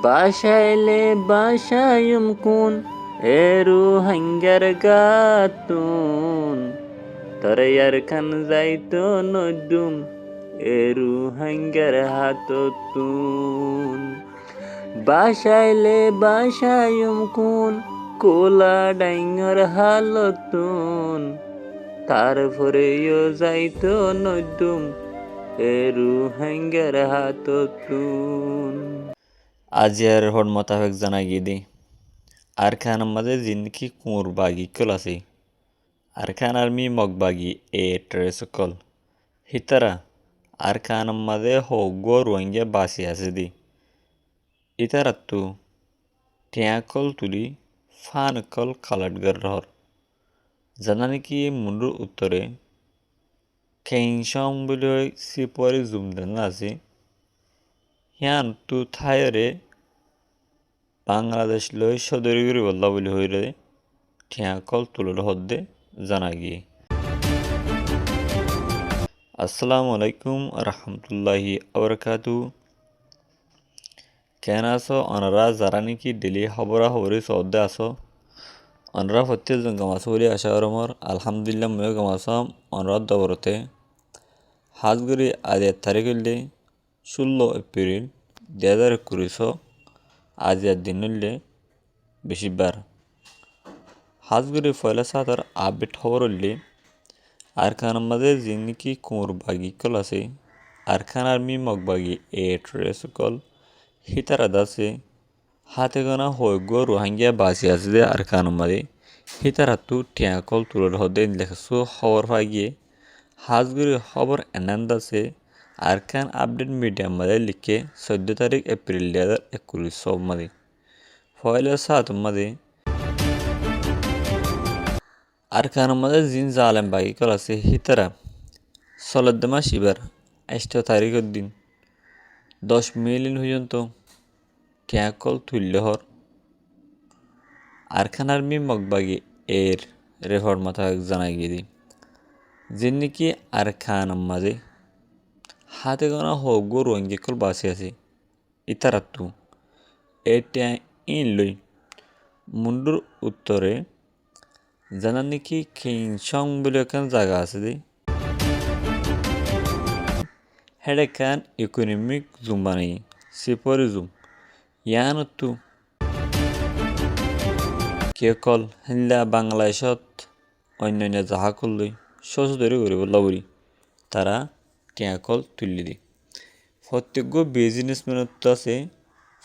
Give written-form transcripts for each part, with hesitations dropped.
বাসাইলে বাসায়ুম কুন eru hangar gatun tarayar kan zaito nodum eru hangar hatotun বাসাইলে বাসায়ুম কুন কোলা ডাইঙর হালতুন তারপরেও যাইতো নদুম eru hangar hatotun আজিয়ার হড মোতাবেক জানা গিয়ে আর খান আমাদের জিন্দগি কুঁর বাগি কল আছে আর খান আর্মি মগ বাগি এ ট্রেসকল হিতারা আর খান আমাদের হোগো রোহিঙ্গা বাসি আছে দি ইতারাত্তু টিয়াকল তুলি ফানকল খালাটগর রহর জানা নাকি মুন্ডুর উত্তরে খেইংসং বলে সিপরে জুমদান আছে হিয়ান তু থায়রে বাংলাদেশ লই সদরিগুরি বল্লা বলি হইলে ঠিয়াকল তুলর হদ্দে জানা গিয়ে আসসালামু আলাইকুম রহমতুল্লাহি আবরকাতু কেন আসো অনরা যারা নাকি ডেলি খবরা খবরি সদ্দে আসো অনরা প্রত্যেকজন গামাছো বলে আশা করমর আলহামদুলিল্লাহ ময়ো গামাছাম অনরা দবরতে হাজগুড়ি আজ 1 তারিখ হইলে 16 এপ্রিল 2021 আজ দিন হইলে বেশিবার হাজগুড়ি ফয়লা সাতার আপডেট খবর হইলে আর খান আমাদের জিন্দিগি কুঁর বাগি কল আছে আর খান আর্মি মগবাগি এ ট্রেসকল হিতারা দাসে হাতে গোনা হইগো রোহিঙ্গা বাসি আছে দে আর খান আমাদের হিতারা তু টিয়াকল তুলোর হদে লেখাসু খবর পাইয়ে হাজগুড়ি খবর এনান্দ আছে আর খান আপডেট মিডিয়া আমাদের লিখে 14 তারিখ এপ্রিল 2021 মাদে ফয়লা সাত মাদে আর খান আমাদের জিন জালেম বাগি কল আছে হিতারা সলদ্দমা শিবার 8 তারিখের দিন 10 মিলিয়ন পর্যন্ত টিয়াকল তুল্যহর আর খান আর্মি মগবাগি এর রেফর মাথা জানাই গিয়ে দিই যে নাকি আর খান আমাদের হাতে গোনা হোক রোহিঙ্গা বাসি আছে ইতারাত্তু এটা ইন লই মুন্ডুর উত্তরে জানা নাকি কিংসং বলে একখান জায়গা আছে দে হেড খান ইকোনমিক জুম বানাই সিপরি জুম ইয়ানত্তু কে কল হিন্দা বাংলাদেশত অন্যান্য যাহা করলই সচদরি করিব লাবরি তারা টিয়াকল তুলি দি প্রত্যেক বিজনেসম্যানত আছে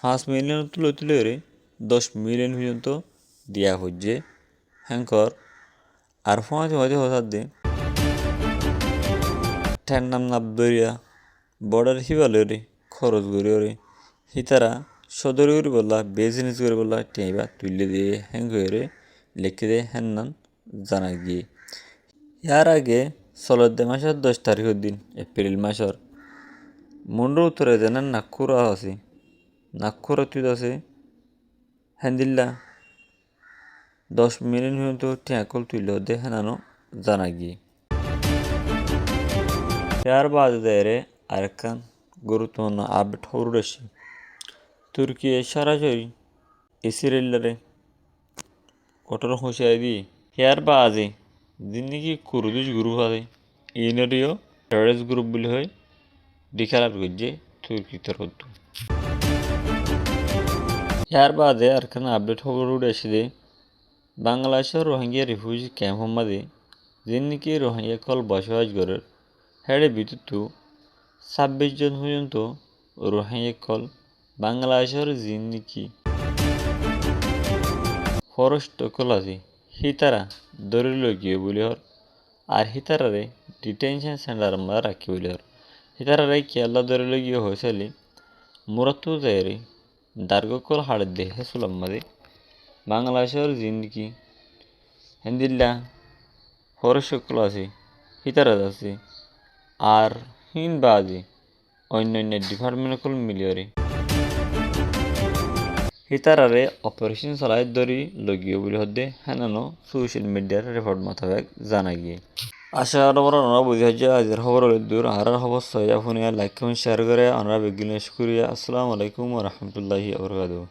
5 মিলিয়ন তুলে তুলে 10 মিলিয়ন পর্যন্ত দিয়া হচ্ছে হ্যাঙ্কর আর 5 মাঝে হঠাৎ দে ঠ্যান নাম নাবদরিয়া বর্ডার হিবালে রে খরচ করি রে হিতারা সদরি করি বললা বিজনেস করে বললা টিয়াইবা তুলে দিয়ে হ্যাং করে লিখে দে হ্যান নান জানা গিয়ে ইয়ার আগে 16 মাসের 10 তারিখের দিন এপ্রিল মাসের মুন্ডুর উত্তরে জানেন নাগপুরা আছে নাগপুরা তুই আছে হ্যান্দিল্লা 10 মিলিয়ন পর্যন্ত টিয়াকল তুইল দে হেনানো জানা গিয়ে ইয়ার বাদে আরেকখান গুরুত্বপূর্ণ আপডেট খবর আসে তুর্কি সরাসরি ইসরায়েলের কঠোর হুঁশিয়ারি দিয়ে ইয়ার বাজে জিন্দিগি কুরুদুস গ্রুপ আছে ইউনিয়রিও টেররিস্ট গ্রুপ বলে হয় ডিক্লার করছে তুর্কি তরফ ইয়ার বাদে আরেকখান আপডেট খবর উঠে এসে বাংলাদেশের রোহিঙ্গা রিফিউজি ক্যাম্প মাঝে জিন্দিগি রোহিঙ্গা কল বসবাস করে হেডে বিদ্যুৎ 26 জন পর্যন্ত রোহিঙ্গা কল বাংলাদেশের জিন্দিগি ফরেস্ট কল আছে হিতারা দরিল গিয়ে বলি হর আর হিতারারে ডিটেনশন সেন্টার আমরা রাখি বলি হর হিতারারে কেলা দরিল গিয়ে হয়েছিল মুরাত্তু যায় দার্গকল হাড়ের দেখে শুলাম মাঝে বাংলাদেশের জিন্দিগি হিন্দিল্লা ফরেস্ট কল আছে হিতারা আছে আর হিন বাজে অন্যান্য ডিপার্টমেন্ট কল মিলিয়রে হিতারারে অপারেশন চালাই ধরি লগিয়ে বলে হদ্দে হেনানো সোশ্যাল মিডিয়ার রেপোর্ট মোতাবেক জানা গিয়ে আশা আমরা ওনারা বুঝে যে আজের খবর হলে দূর আর খবর সহিয়া ফোনিয়া লাইক কমেন্ট শেয়ার করে আমরা বেগিনে শুক্রিয়া। আসসালামু আলাইকুম ওয়া রাহমাতুল্লাহি ওয়া বারাকাতুহু।